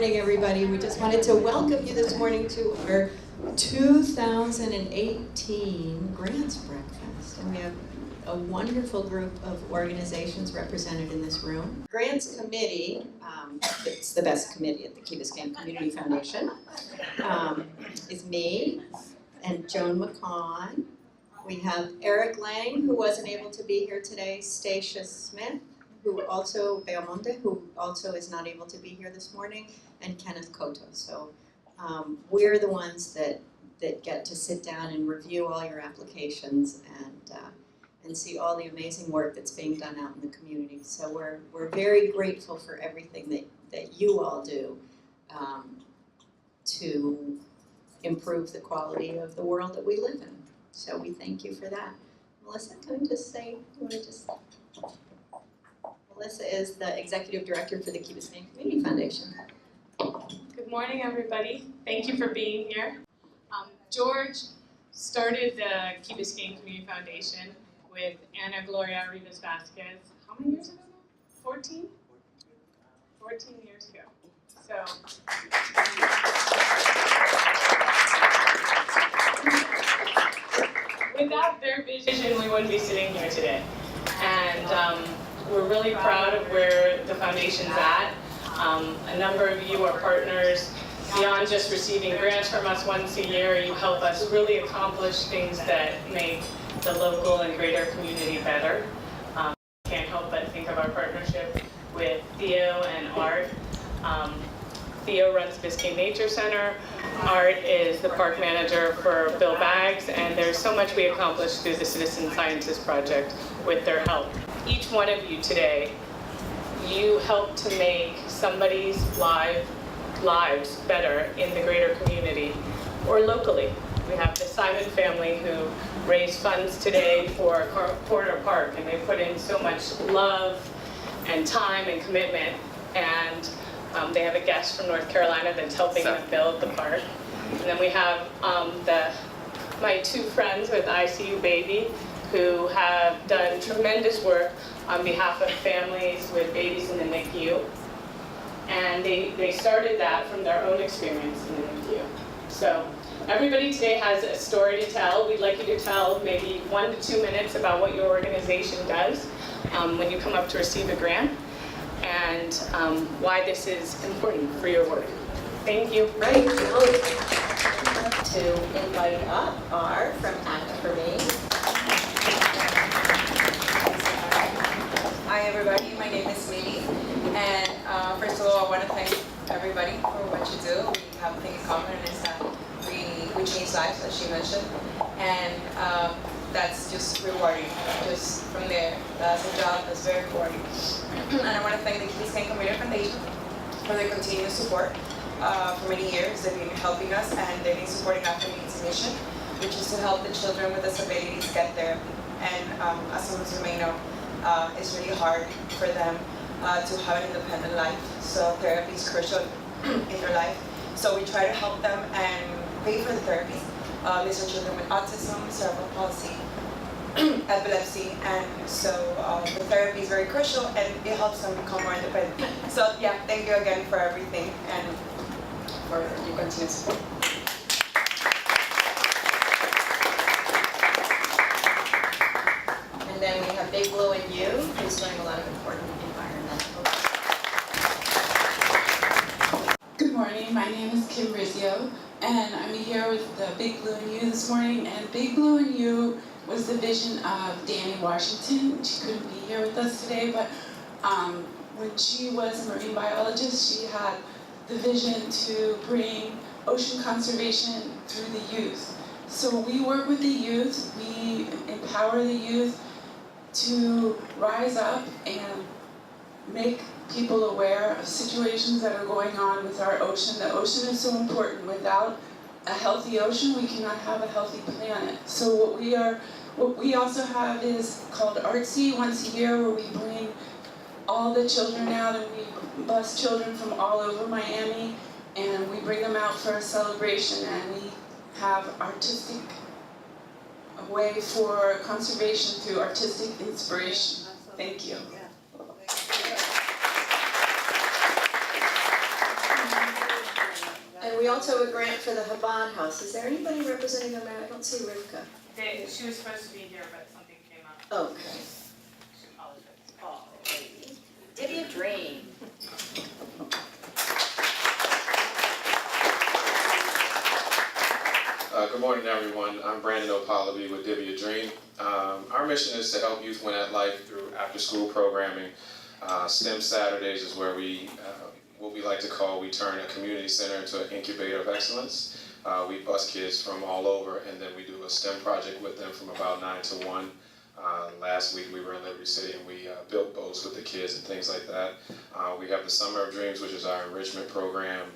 morning, everybody. We just wanted to welcome you this morning to our 2018 Grants Breakfast. And we have a wonderful group of organizations represented in this room. Grants Committee, it's the best committee at the Key Biscayne Community Foundation, is me and Joan McCon. We have Eric Lang, who wasn't able to be here today, Stacia Smith, who also is not able to be here this morning, and Kenneth Cotto. So we're the ones that get to sit down and review all your applications and see all the amazing work that's being done out in the community. So we're very grateful for everything that you all do to improve the quality of the world that we live in. So we thank you for that. Melissa, can I just say, Melissa is the Executive Director for the Key Biscayne Community Foundation. Good morning, everybody. Thank you for being here. George started the Key Biscayne Community Foundation with Ana Gloria Rivas Vasquez. How many years ago now? 14? 14 years ago. So, without their vision, we wouldn't be sitting here today. And we're really proud of where the foundation's at. A number of you are partners. Beyond just receiving grants from us once a year, you help us really accomplish things that make the local and greater community better. Can't help but think of our partnership with Theo and Art. Theo runs Biscayne Nature Center. Art is the park manager for Bill Baggs, and there's so much we accomplished through the Citizen Sciences Project with their help. Each one of you today, you help to make somebody's lives better in the greater community or locally. We have the Simon family who raised funds today for Corridor Park, and they put in so much love and time and commitment, and they have a guest from North Carolina that's helping them build the park. And then we have my two friends with ICU Baby who have done tremendous work on behalf of families with babies in the NICU. And they started that from their own experience in the NICU. So everybody today has a story to tell. We'd like you to tell maybe 1 to 2 minutes about what your organization does when you come up to receive a grant, and why this is important for your work. Thank you. Right. To invite up are from Act For Me. Hi everybody, my name is Mimi, and first of all I want to thank everybody for what you do. We have a thing in common, and it's that we change lives, as she mentioned, and that's just rewarding. Just from there, that's a job that's very rewarding. And I want to thank the Key Biscayne Community Foundation for their continuous support. For many years they've been helping us, and they've been supporting our community's mission, which is to help the children with disabilities get therapy. And as some of you may know, it's really hard for them to have an independent life, so therapy is crucial in their life. So we try to help them and pay for the therapies. These are children with autism, cerebral palsy, epilepsy, and so the therapy is very crucial, and it helps them become more independent. So yeah, thank you again for everything and for your continued support. And then we have Big Blue and You, who's doing a lot of important environmental work. Good morning, my name is Kim Rizio, and I'm here with the Big Blue and You this morning. And Big Blue and You was the vision of Danny Washington. She couldn't be here with us today, but when she was a marine biologist, she had the vision to bring ocean conservation through the youth. So we work with the youth, we empower the youth to rise up and make people aware of situations that are going on with our ocean. The ocean is so important. Without a healthy ocean, we cannot have a healthy planet. So what we also have is called Artsy once a year, where we bring all the children out, and we bus children from all over Miami, and we bring them out for a celebration, and we have artistic way for conservation through artistic inspiration. Thank you. we also have a grant for the Chabad House. Is there anybody representing them? I don't see Rivka. She was supposed to be here, but something came up. Okay. She apologized. Oh, lady. Give you a dream. Good morning, everyone. I'm Brandon O'Pallaby with Divya Dream. Our mission is to help youth win at life through after-school programming. STEM Saturdays is where what we like to call, we turn a community center into an incubator of excellence. We bus kids from all over, and then we do a STEM project with them from about 9 to 1. Last week we were in Liberty City and we built boats with the kids and things like that. We have the Summer of Dreams, which is our enrichment program.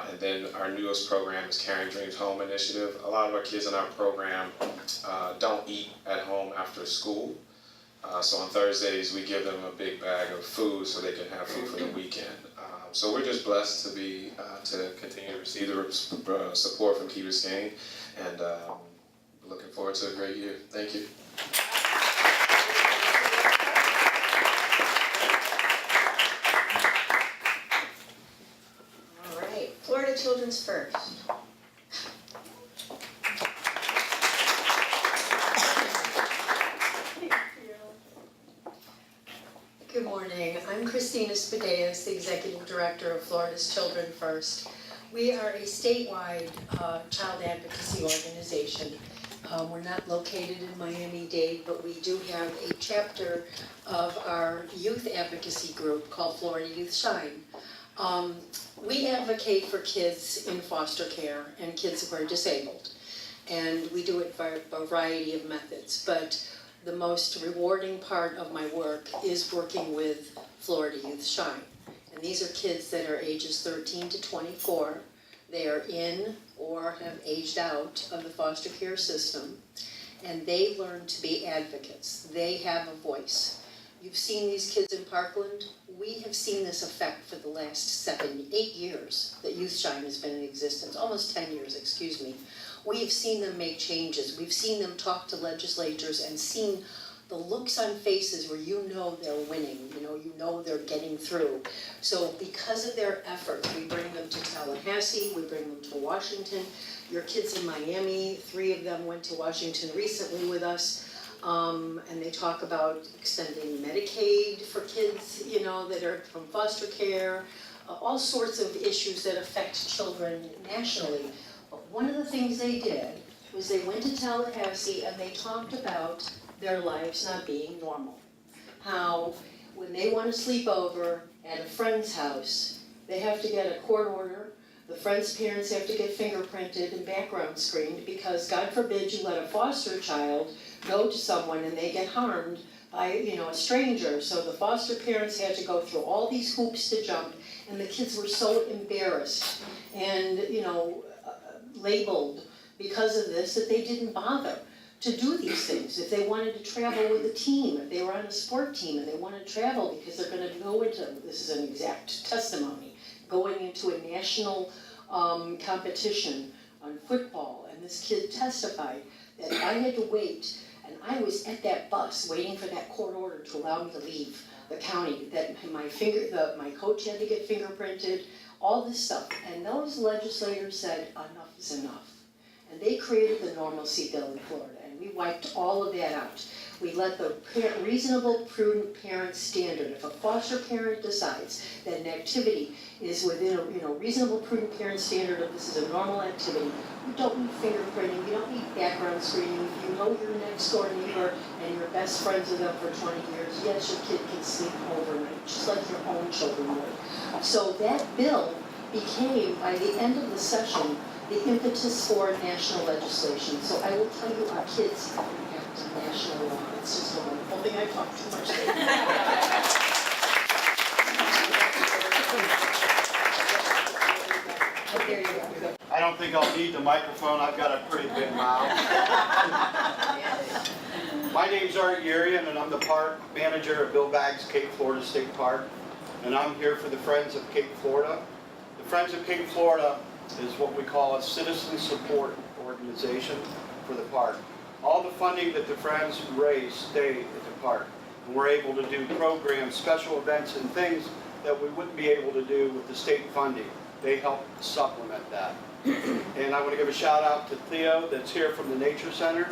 And then our newest program is Carrying Dreams Home Initiative. A lot of our kids in our program don't eat at home after school. So on Thursdays we give them a big bag of food so they can have food for the weekend. So we're just blessed to be to continue to receive the support from Key Biscayne, and looking forward to a great year. Thank you. All right, Florida Children's First. Good morning. I'm Christina Spadeas, the Executive Director of Florida's Children First. We are a statewide child advocacy organization. We're not located in Miami-Dade, but we do have a chapter of our youth advocacy group called Florida Youth Shine. We advocate for kids in foster care and kids who are disabled. And we do it by a variety of methods, but the most rewarding part of my work is working with Florida Youth Shine. And these are kids that are ages 13 to 24. They are in or have aged out of the foster care system, and they learn to be advocates. They have a voice. You've seen these kids in Parkland. We have seen this effect for the last 8 years that Youth Shine has been in existence, almost 10 years, excuse me. We have seen them make changes. We've seen them talk to legislators and seen the looks on faces where you know they're winning, you know they're getting through. So because of their efforts, we bring them to Tallahassee, we bring them to Washington. Your kids in Miami, 3 of them went to Washington recently with us. And they talk about extending Medicaid for kids, that are from foster care, all sorts of issues that affect children nationally. But one of the things they did was they went to Tallahassee and they talked about their lives not being normal. How when they want to sleep over at a friend's house, they have to get a court order. The friend's parents have to get fingerprinted and background screened because God forbid you let a foster child go to someone and they get harmed by, a stranger. So the foster parents had to go through all these hoops to jump, and the kids were so embarrassed and, labeled because of this that they didn't bother to do these things. If they wanted to travel with a team, if they were on a sport team and they wanted to travel because they're going to go into, this is an exact testimony, going into a national competition on football, and this kid testified that I had to wait, and I was at that bus waiting for that court order to allow me to leave the county, that my coach had to get fingerprinted, all this stuff. And those legislators said enough is enough. And they created the normalcy bill in Florida, and we wiped all of that out. We let the reasonable, prudent parent standard. If a foster parent decides that an activity is within a reasonable, prudent parent standard, if this is a normal activity, you don't need fingerprinting, you don't need background screening. If you know your next door neighbor and you're best friends with them for 20 years, yes, your kid can sleep overnight, just like your own children would. So that bill became, by the end of the session, the impetus for national legislation. So I will tell you, our kids impact national law. It's just a wonderful thing. I talk too much But there you go. I don't think I'll need the microphone. I've got a pretty big mouth. My name's Art Urian, and I'm the park manager of Bill Baggs Cape Florida State Park. And I'm here for the Friends of Cape Florida. The Friends of Cape Florida is what we call a citizen support organization for the park. All the funding that the Friends raise stay at the park. And we're able to do programs, special events, and things that we wouldn't be able to do with the state funding. they help supplement that. And I want to give a shout out to Theo that's here from the Nature Center.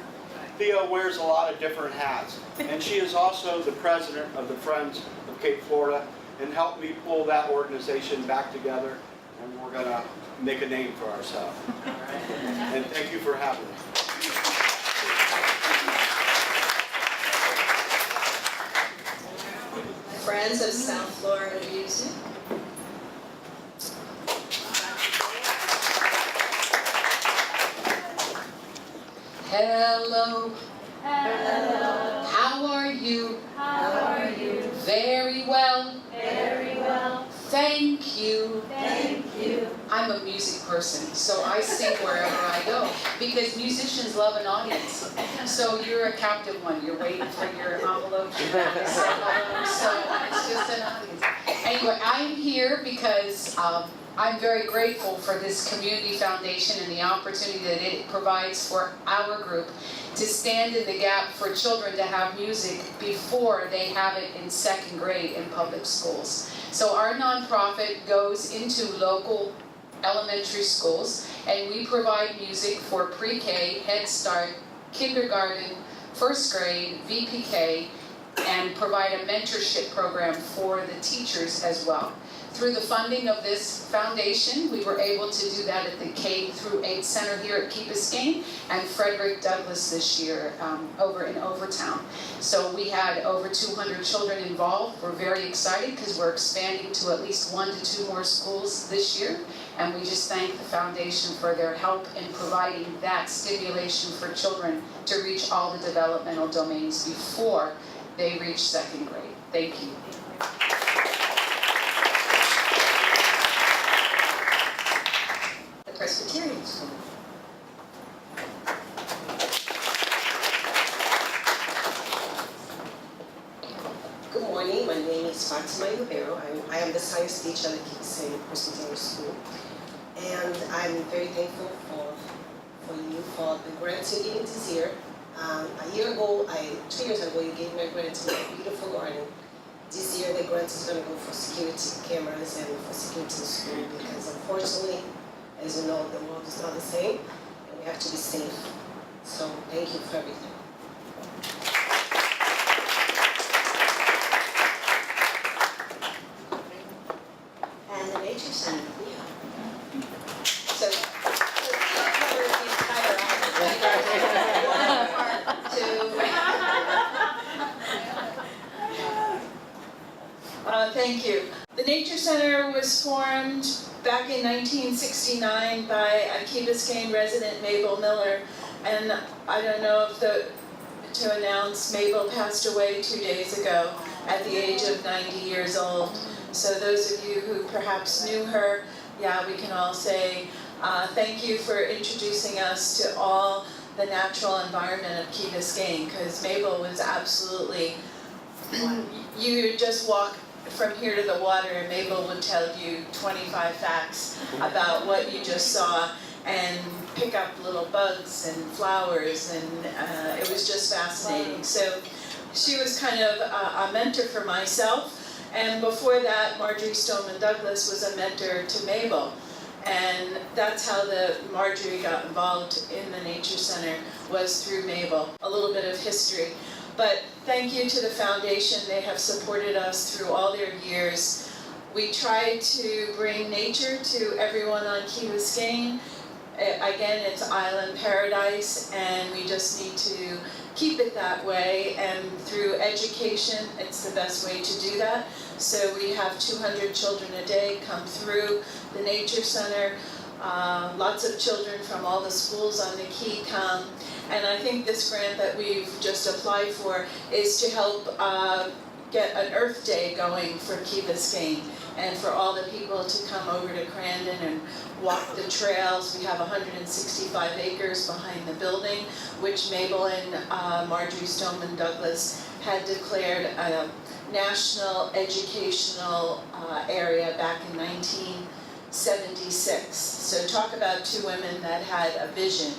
Theo wears a lot of different hats, and she is also the president of the Friends of Cape Florida and helped me pull that organization back together, and we're going to make a name for ourselves. And thank you for having us. Friends of South Florida Music. Hello. Hello. How are you? How are you? Very well. Very well. Thank you. Thank you. I'm a music person, so I sing wherever I go because musicians love an audience. So you're a captive one. You're waiting for your envelope to say hello. So it's just an audience. Anyway, I'm here because I'm very grateful for this community foundation and the opportunity that it provides for our group to stand in the gap for children to have music before they have it in second grade in public schools. So our nonprofit goes into local elementary schools and we provide music for pre-K, Head Start, kindergarten, first grade, VPK, and provide a mentorship program for the teachers as well. Through the funding of this foundation, we were able to do that at the K-8 Center here at Key Biscayne and Frederick Douglass this year over in Overtown. So we had over 200 children involved. We're very excited because we're expanding to at least 1 to 2 more schools this year. And we just thank the foundation for their help in providing that stimulation for children to reach all the developmental domains before they reach second grade. Thank you. Presbyterian School. Good morning, my name is Fatima Ribeiro. I am the science teacher at Key Biscayne Presbyterian School. And I'm very thankful for you for the grants you gave me this year. 2 years ago, you gave me a grant to my beautiful garden. This year, the grant is going to go for security cameras and for security in school because unfortunately, as you know, the world is not the same, and we have to be safe. So thank you for everything. And the Nature Center. Yeah. So that covers the entire island. Thank you. The Nature Center was formed back in 1969 by a Key Biscayne resident, Mabel Miller, and I don't know if to announce Mabel passed away 2 days ago at the age of 90 years old. So those of you who perhaps knew her, yeah, we can all say thank you for introducing us to all the natural environment of Key Biscayne, because Mabel was absolutely, you would just walk from here to the water and Mabel would tell you 25 facts about what you just saw and pick up little bugs and flowers, and it was just fascinating. So she was kind of a mentor for myself, and before that Marjorie Stoneman Douglas was a mentor to Mabel, and that's how Marjorie got involved in the Nature Center, was through Mabel. A little bit of history. But thank you to the foundation. They have supported us through all their years. We try to bring nature to everyone on Key Biscayne. Again, it's island paradise, and we just need to keep it that way. And through education, it's the best way to do that. So we have 200 children a day come through the Nature Center. Lots of children from all the schools on the Key come. And I think this grant that we've just applied for is to help get an Earth Day going for Key Biscayne and for all the people to come over to Crandon and walk the trails. We have 165 acres behind the building, which Mabel and Marjorie Stoneman Douglas had declared a national educational area back in 1976. So talk about two women that had a vision.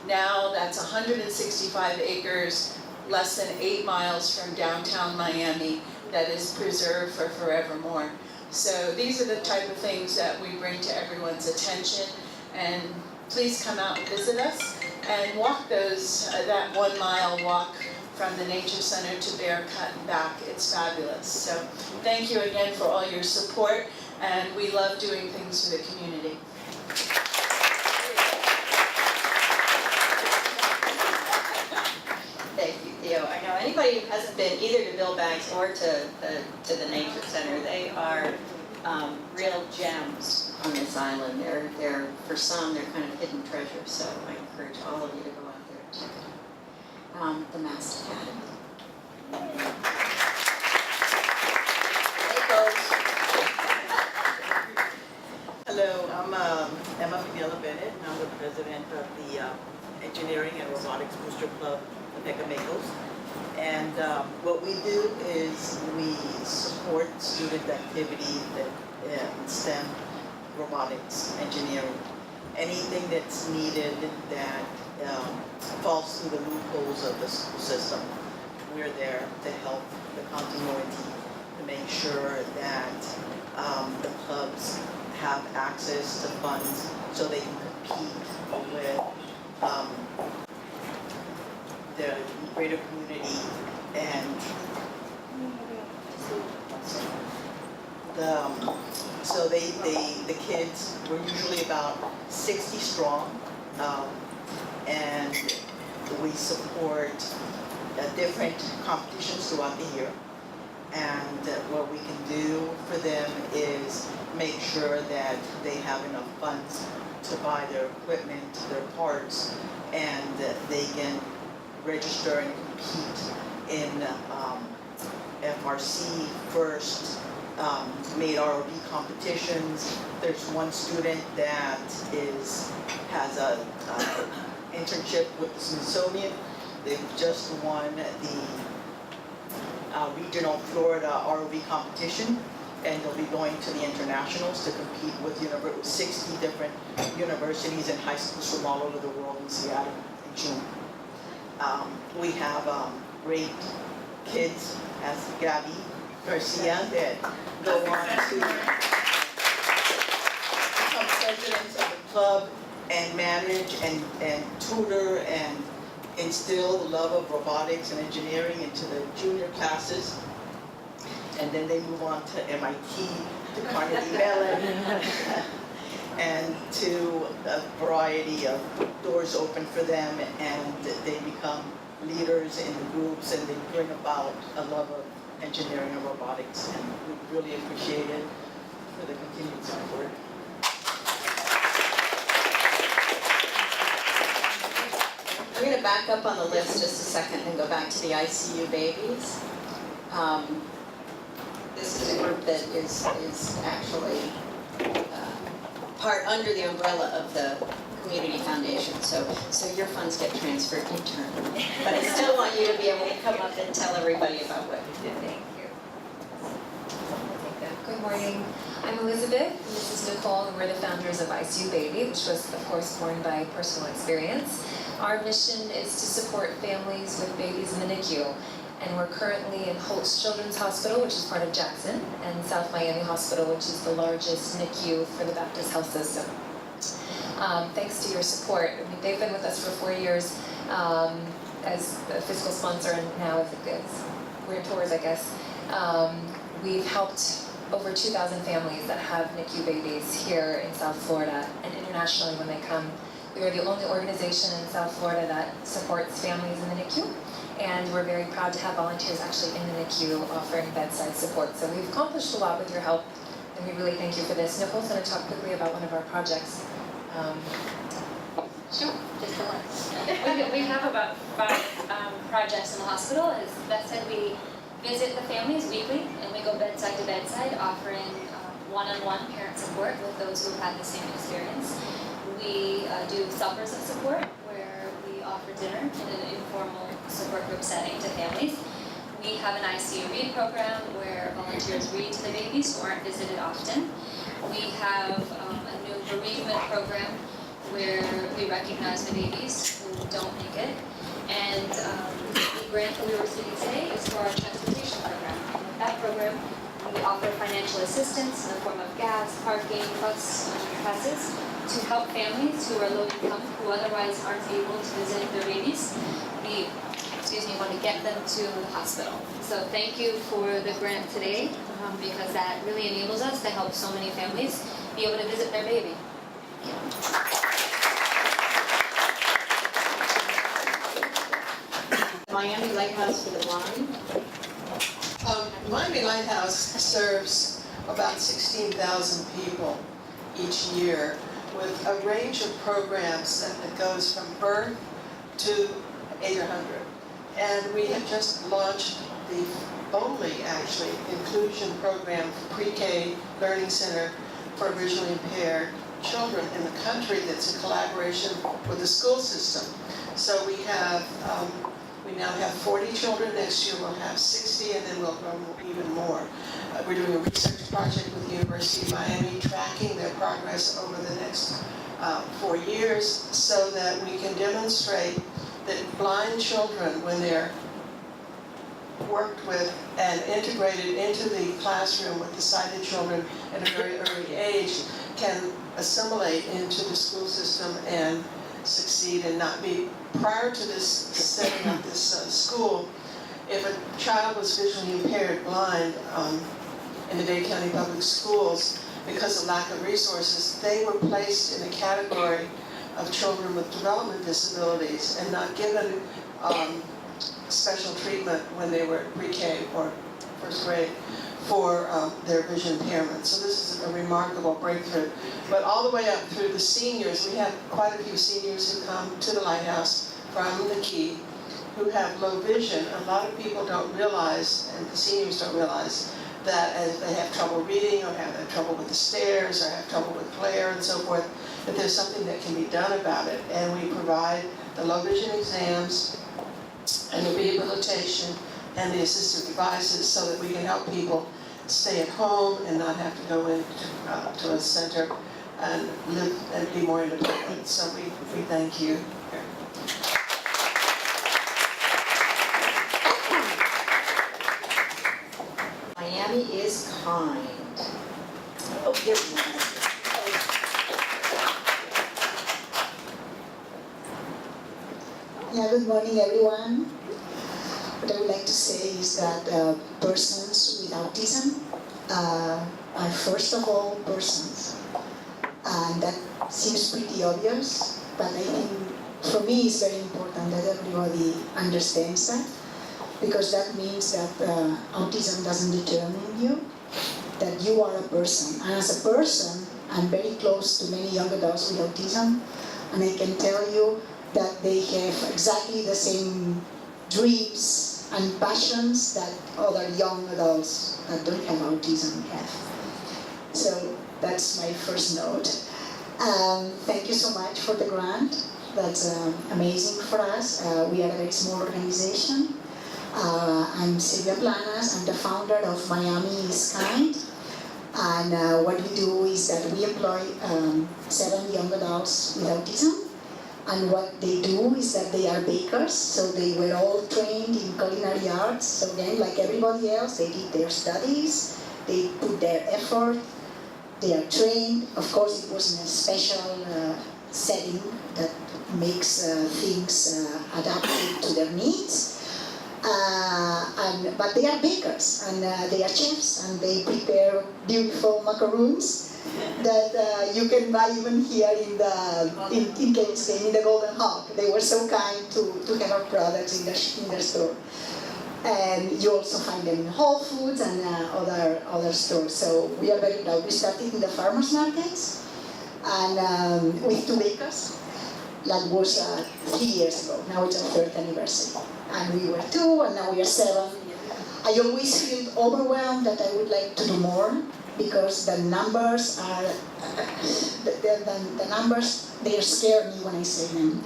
Now that's 165 acres, less than 8 miles from downtown Miami, that is preserved for forevermore. So these are the type of things that we bring to everyone's attention, and please come out and visit us and walk that 1 mile walk from the Nature Center to Bear Cut and back. It's fabulous. So thank you again for all your support, and we love doing things for the community. Thank you, Theo. I know anybody who hasn't been either to Bill Bags or to the Nature Center, they are real gems on this island. They're for some, they're kind of hidden treasures. So I encourage all of you to go out there and check it out. The Mast Academy. Hello, I'm Emma Pinella Bennett, and I'm the president of the Engineering and Robotics Booster Club of Kbcf. And what we do is we support student activity in STEM, robotics, engineering. Anything that's needed that falls through the loopholes of the school system, we're there to help the continuity, to make sure that the clubs have access to funds so they can compete with the greater community and so the kids were usually about 60 strong, and we support different competitions throughout the year. And what we can do for them is make sure that they have enough funds to buy their equipment, their parts, and they can register and compete in FRC first, made ROV competitions. There's one student that has a internship with the Smithsonian. They've just won the regional Florida ROV competition, and they'll be going to the internationals to compete with 60 different universities and high schools from all over the world in Seattle in June. We have great kids as Gabby Garcia that go on to become presidents of the club and manage and tutor and instill the love of robotics and engineering into the junior classes. And then they move on to MIT, to Carnegie Mellon, and to a variety of doors open for them, and they become leaders in the groups, and they bring about a love of engineering and robotics, and we really appreciate it for the continued support. I'm going to back up on the list just a second and go back to the ICU babies. This is a group that is actually part under the umbrella of the Community Foundation, so your funds get transferred internally. But I still want you to be able to come up and tell everybody about what you did. Thank you. Good morning. I'm Elizabeth, and this is Nicole, and we're the founders of ICU Baby, which was, of course, born by personal experience. Our mission is to support families with babies in the NICU, and we're currently in Holtz Children's Hospital, which is part of Jackson, and South Miami Hospital, which is the largest NICU for the Baptist Health System. Thanks to your support. I mean, they've been with us for 4 years as a fiscal sponsor, and now as grantor, I guess. We've helped over 2,000 families that have NICU babies here in South Florida and internationally when they come. We are the only organization in South Florida that supports families in the NICU, and we're very proud to have volunteers actually in the NICU offering bedside support. So we've accomplished a lot with your help, and we really thank you for this. Nicole's going to talk quickly about one of our projects. Sure, just the one. We have about 5 projects in the hospital. As Beth said, we visit the families weekly, and we go bedside to bedside, offering one-on-one parent support with those who have had the same experience. We do suppers of support, where we offer dinner in an informal support group setting to families. We have an ICU read program where volunteers read to the babies who aren't visited often. We have a new bereavement program where we recognize the babies who don't make it. And the grant that we were receiving today is for our transportation program. And with that program, We offer financial assistance in the form of gas, parking, bus passes to help families who are low income, who otherwise aren't able to visit their babies. We want to get them to the hospital. So thank you for the grant today, because that really enables us to help so many families be able to visit their baby. Miami Lighthouse for the Blind. Miami Lighthouse serves about 16,000 people each year with a range of programs that goes from birth to 800. And we have just launched the only, actually, inclusion program for pre-K learning center for visually impaired children in the country that's a collaboration with the school system. So we now have 40 children. Next year we'll have 60, and then we'll grow even more. We're doing a research project with the University of Miami, tracking their progress over the next 4 years so that we can demonstrate that blind children, when they're worked with and integrated into the classroom with the sighted children at a very early age, can assimilate into the school system and succeed and not be. Prior to this setting up this school, if a child was visually impaired, blind, in the Dade County Public Schools, because of lack of resources, they were placed in a category of children with development disabilities and not given special treatment when they were pre-K or first grade for their vision impairment. So this is a remarkable breakthrough. But all the way up through the seniors, we have quite a few seniors who come to the Lighthouse from the Key who have low vision. A lot of people don't realize, and the seniors don't realize, that as they have trouble reading or have trouble with the stairs or have trouble with glare and so forth, that there's something that can be done about it. And we provide the low vision exams and the rehabilitation and the assistive devices so that we can help people stay at home and not have to go into to a center and live and be more independent. So we thank you. Miami is kind. Oh, here we go. Yeah, good morning, everyone. What I would like to say is that persons with autism are first of all persons. And that seems pretty obvious, but I think for me it's very important that everybody understands that, because that means that autism doesn't determine you, that you are a person. And as a person, I'm very close to many young adults with autism, and I can tell you that they have exactly the same dreams and passions that other young adults that don't have autism have. So that's my first note. Thank you so much for the grant. That's amazing for us. We are a very small organization. I'm Silvia Planas. I'm the founder of Miami is Kind. And what we do is that we employ 7 young adults with autism. And what they do is that they are bakers, so they were all trained in culinary arts. So again, like everybody else, they did their studies, they put their effort, they are trained. Of course, it was in a special setting that makes things adapted to their needs. But they are bakers, and they are chefs, and they prepare beautiful macaroons that you can buy even here in Key Biscayne, in the Golden Hawk. They were so kind to have our products in their store. And you also find them in Whole Foods and other stores. So we are very proud. We started in the farmers markets and with 2 bakers. That was 3 years ago. Now it's our 3rd anniversary. And we were 2, and now we are 7. I always feel overwhelmed that I would like to do more, because the numbers are, the numbers, they scare me when I say them.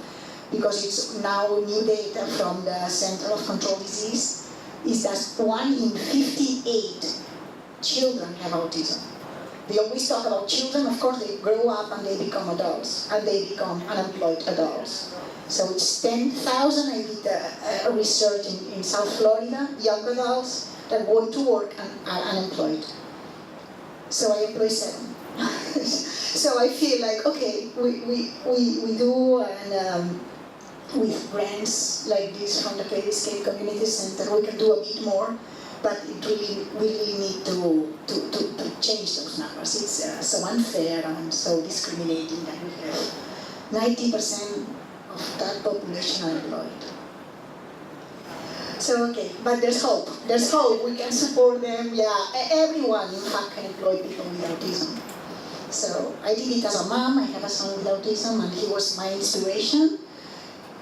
Because it's now new data from the Center of Control Disease, is that 1 in 58 children have autism. They always talk about children. Of course, they grow up and they become adults, and they become unemployed adults. So it's 10,000. I did research in South Florida, young adults that want to work and are unemployed. So I employ 7. So I feel like, okay, we do, and with grants like this from the Key Biscayne Community Center, we can do a bit more, but we really need to change those numbers. It's so unfair and so discriminating that we have 90% of that population unemployed. So okay, but there's hope. There's hope. We can support them. Yeah, everyone in fact can employ people with autism. So I did it as a mom. I have a son with autism, and he was my inspiration.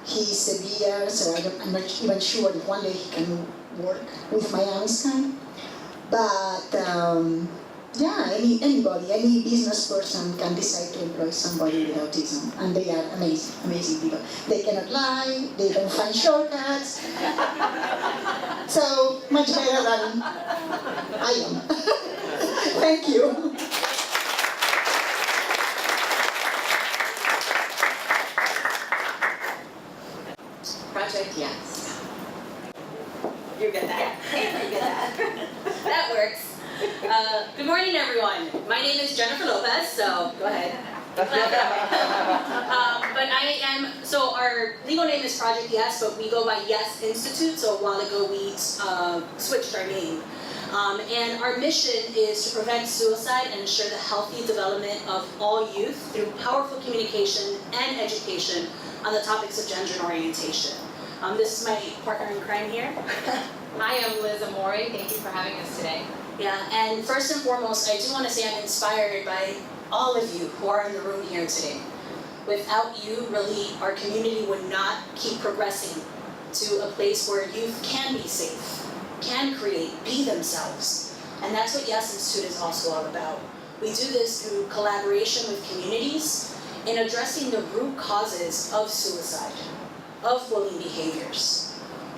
He's severe, so I'm not even sure if one day he can work with my Einstein. But yeah, anybody, any business person can decide to employ somebody with autism, and they are amazing people. They cannot lie, they don't find shortcuts. So much better than I am. Thank you. Project Yes. You get that. You get that. That works. Good morning, everyone. My name is Jennifer Lopez, so go ahead. But I am, so our legal name is Project Yes, but we go by Yes Institute, so a while ago we switched our name. And our mission is to prevent suicide and ensure the healthy development of all youth through powerful communication and education on the topics of gender and orientation. This is my partner in crime here. I am Liz Amori. Thank you for having us today. Yeah, and first and foremost, I do want to say I'm inspired by all of you who are in the room here today. Without you, really, our community would not keep progressing to a place where youth can be safe, can create, be themselves. And that's what Yes Institute is also all about. We do this through collaboration with communities in addressing the root causes of suicide, of bullying behaviors.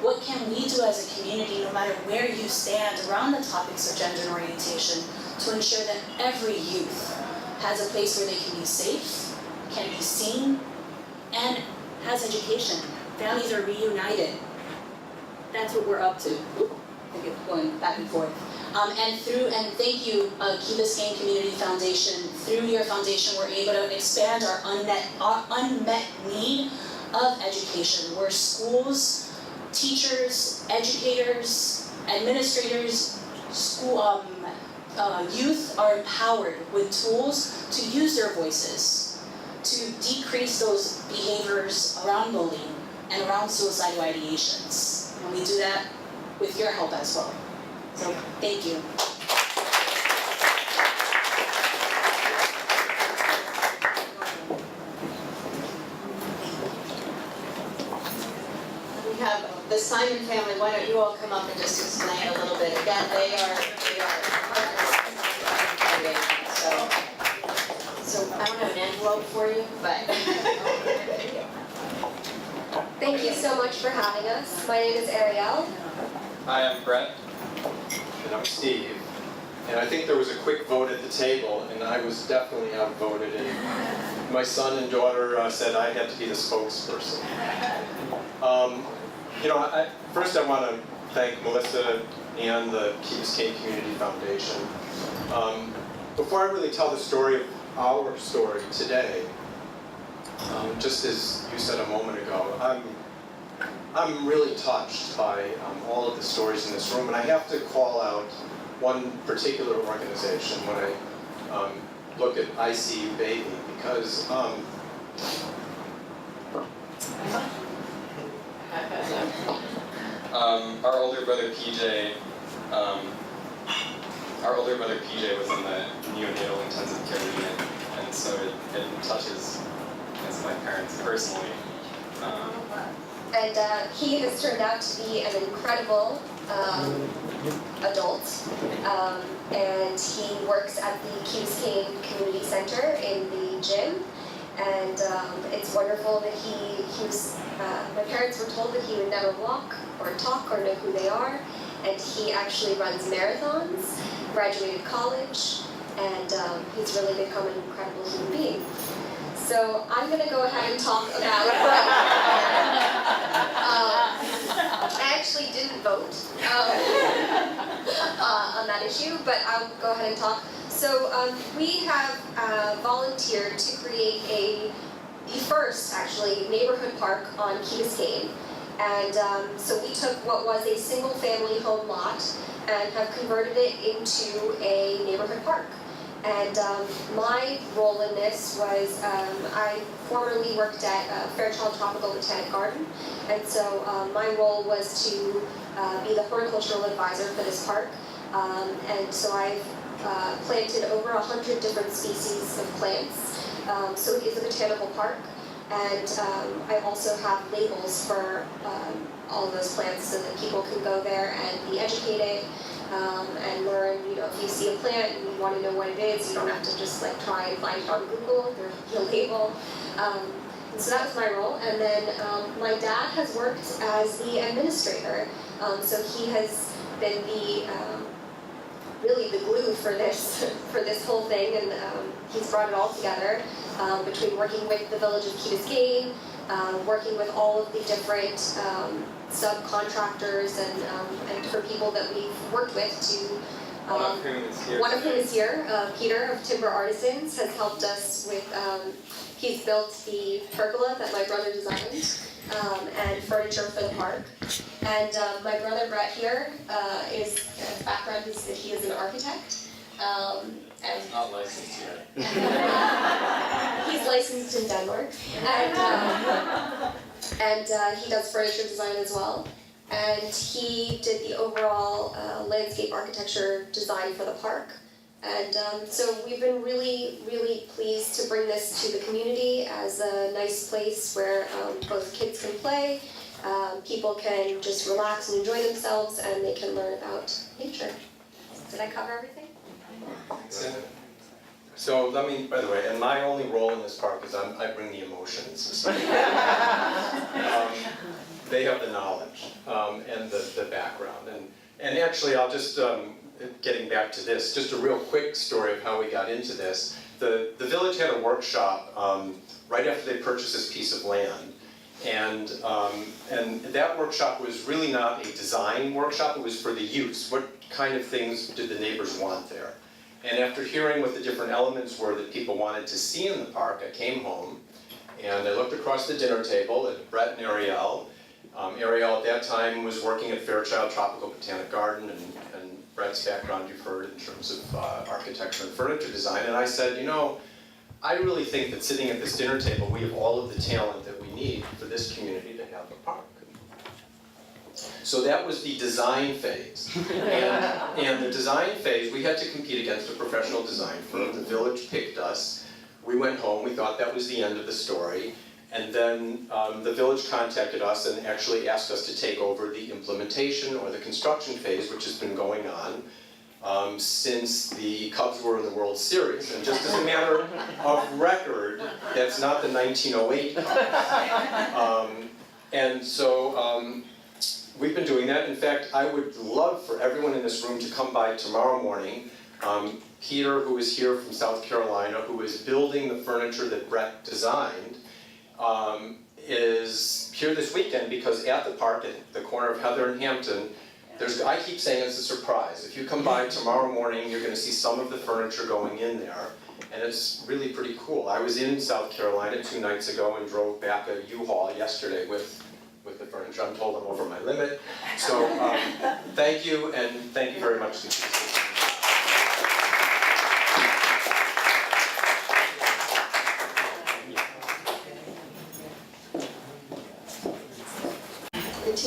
What can we do as a community, no matter where you stand, around the topics of gender and orientation, to ensure that every youth has a place where they can be safe, can be seen, and has education. Families are reunited. That's what we're up to. I think it's going back and forth. And thank you, Key Biscayne Community Foundation. Through your foundation, we're able to expand our unmet need of education, where schools, teachers, educators, administrators, school, youth are empowered with tools to use their voices to decrease those behaviors around bullying and around suicidal ideations. And we do that with your help as well. So thank you. We have the Simon family. Why don't you all come up and just explain a little bit? Again, they are partners in the foundation. So I don't have an envelope for you, but. Thank you so much for having us. My name is Ariel. Hi, I'm Brett. And I'm Steve. And I think there was a quick vote at the table, and I was definitely outvoted. And my son and daughter said I had to be the spokesperson. First I want to thank Melissa and the Key Biscayne Community Foundation. Before I really tell the story of our story today, just as you said a moment ago, I'm really touched by all of the stories in this room, and I have to call out one particular organization when I look at ICU Baby, because our older brother PJ was in the neonatal intensive care unit, and so it touches my parents personally. And he has turned out to be an incredible adult. And he works at the Key Biscayne Community Center in the gym. And it's wonderful that he was, my parents were told that he would never walk or talk or know who they are. And he actually runs marathons, graduated college, and he's really become an incredible human being. So I'm going to go ahead and talk about, I actually didn't vote on that issue, but I'll go ahead and talk. So we have volunteered to create the first, actually, neighborhood park on Key Biscayne. And so we took what was a single-family home lot and have converted it into a neighborhood park. And my role in this was, I formerly worked at Fairchild Tropical Botanic Garden, and so my role was to be the horticultural advisor for this park. And so I've planted over 100 different species of plants. So it is a botanical park, and I also have labels for all of those plants so that people can go there and be educated. And learn, you know, if you see a plant and you want to know what it is, you don't have to just like try and find it on Google. There's a label. And so that was my role. And then my dad has worked as the administrator. So he has been the really the glue for this whole thing, and he's brought it all together between working with the village of Key Biscayne, working with all of the different subcontractors and for people that we've worked with to. One of whom is here. Peter of Timber Artisans has helped us with. He's built the pergola that my brother designed and furniture for the park. And my brother Brett here his background is that he is an architect. And Not licensed yet. he's licensed in Denmark, and he does furniture design as well. And he did the overall landscape architecture design for the park. And so we've been really, really pleased to bring this to the community as a nice place where both kids can play, people can just relax and enjoy themselves, and they can learn about nature. Did I cover everything? So let me, by the way, and my only role in this park is I bring the emotions. They have the knowledge and the background. And actually, I'll just, getting back to this, just a real quick story of how we got into this. The village had a workshop right after they purchased this piece of land. And that workshop was really not a design workshop, it was for the use. What kind of things did the neighbors want there? And after hearing what the different elements were that people wanted to see in the park, I came home and I looked across the dinner table at Brett and Ariel. Ariel at that time was working at Fairchild Tropical Botanic Garden, and Brett's background you've heard in terms of architecture and furniture design. And I said, you know, I really think that sitting at this dinner table, we have all of the talent that we need for this community to have a park. So that was the design phase. And the design phase, we had to compete against a professional design firm. The village picked us. We went home, we thought that was the end of the story. And then the village contacted us and actually asked us to take over the implementation or the construction phase, which has been going on since the Cubs were in the World Series. And just as a matter of record, that's not the 1908 Cubs. And so we've been doing that. In fact, I would love for everyone in this room to come by tomorrow morning. Peter, who is here from South Carolina, who is building the furniture that Brett designed, is here this weekend because at the park at the corner of Heather and Hampton, I keep saying it's a surprise. If you come by tomorrow morning, you're going to see some of the furniture going in there, and it's really pretty cool. I was in South Carolina 2 nights ago and drove back a U-Haul yesterday with the furniture. I'm told I'm over my limit. So thank you, and thank you very much to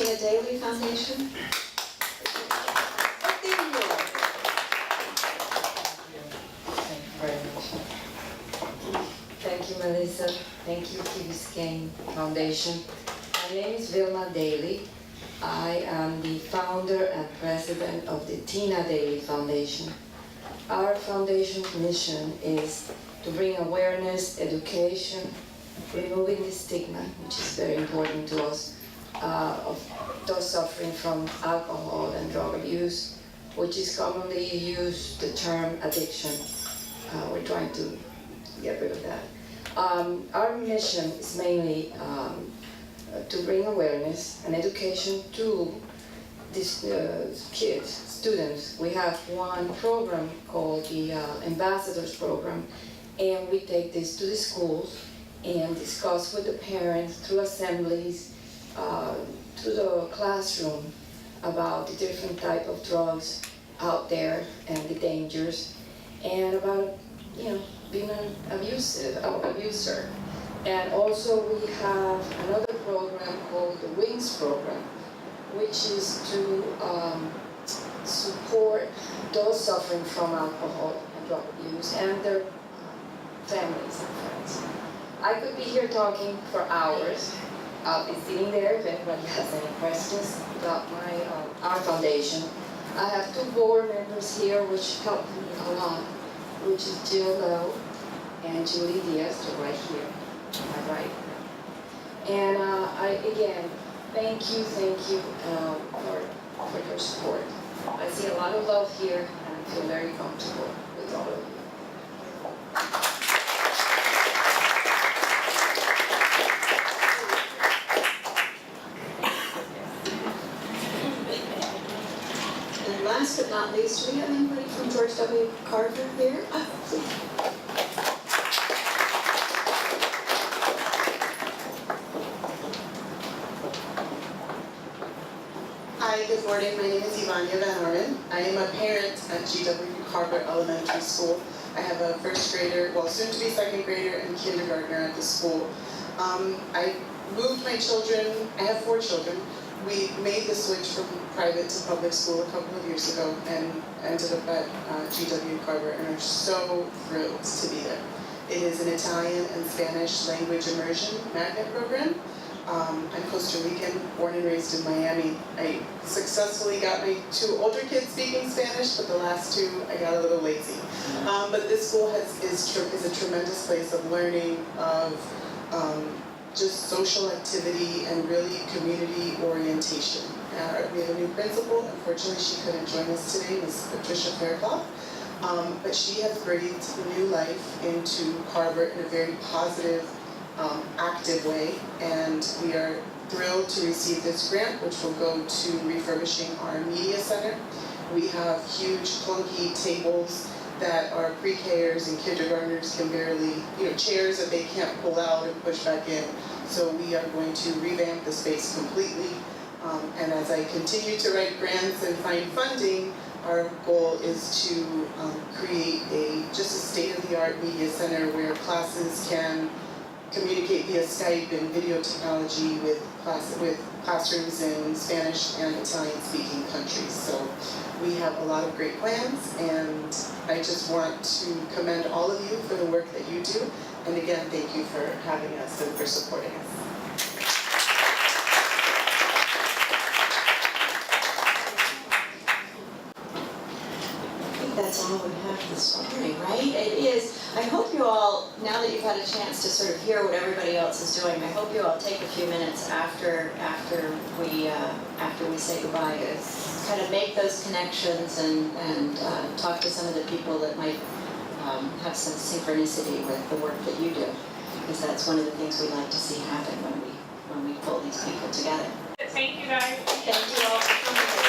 the Daly Foundation. Thank you, Melissa. Thank you, Key Biscayne Foundation. My name is Vilma Daly. I am the founder and president of the Tina Daly Foundation. Our foundation's mission is to bring awareness, education, removing the stigma, which is very important to us, of those suffering from alcohol and drug abuse, which is commonly used the term addiction. We're trying to get rid of that. Our mission is mainly to bring awareness and education to these kids, students, we have one program called the Ambassadors Program, and we take this to the schools and discuss with the parents through assemblies, to the classroom about the different type of drugs out there and the dangers, and about, being an abuser. And also we have another program called the WINGS program, which is to support those suffering from alcohol and drug abuse and their families and friends. I could be here talking for hours. I'll be sitting there if anybody has any questions about our foundation. I have 2 board members here which helped me a lot, which is Jill Lowe and Julie Diaz, to right here, to my right. And again, thank you for your support. I see a lot of love here, and I feel very comfortable with all of you. And last but not least, do we have anybody from George W. Carver here? Hi, good morning. My name is Ivania Van Orman. I am a parent at GW Carver Elementary School. I have a first grader, well, soon to be second grader, and kindergartner at the school. I moved my children, I have 4 children. We made the switch from private to public school a couple of years ago and ended up at GW Carver and are so thrilled to be there. It is an Italian and Spanish language immersion magnet program. I'm Costa Rican, born and raised in Miami. I successfully got my 2 older kids speaking Spanish, but the last 2 I got a little lazy. But this school is a tremendous place of learning, of just social activity and really community orientation. We have a new principal. Unfortunately, she couldn't join us today, Ms. Patricia Fairclough. But she has breathed new life into Carver in a very positive, active way, and we are thrilled to receive this grant, which will go to refurbishing our media center. We have huge clunky tables that our pre-Kers and kindergartners can barely, chairs that they can't pull out and push back in. So we are going to revamp the space completely. And as I continue to write grants and find funding, our goal is to create just a state-of-the-art media center where classes can communicate via Skype and video technology with classrooms in Spanish and Italian-speaking countries. So we have a lot of great plans, and I just want to commend all of you for the work that you do. And again, thank you for having us and for supporting us. That's all we have this morning, right? It is. I hope you all, now that you've had a chance to sort of hear what everybody else is doing, I hope you all take a few minutes after we say goodbye to kind of make those connections and talk to some of the people that might have some synchronicity with the work that you do, because that's one of the things we like to see happen when we pull these people together. Thank you guys. Thank you all for coming.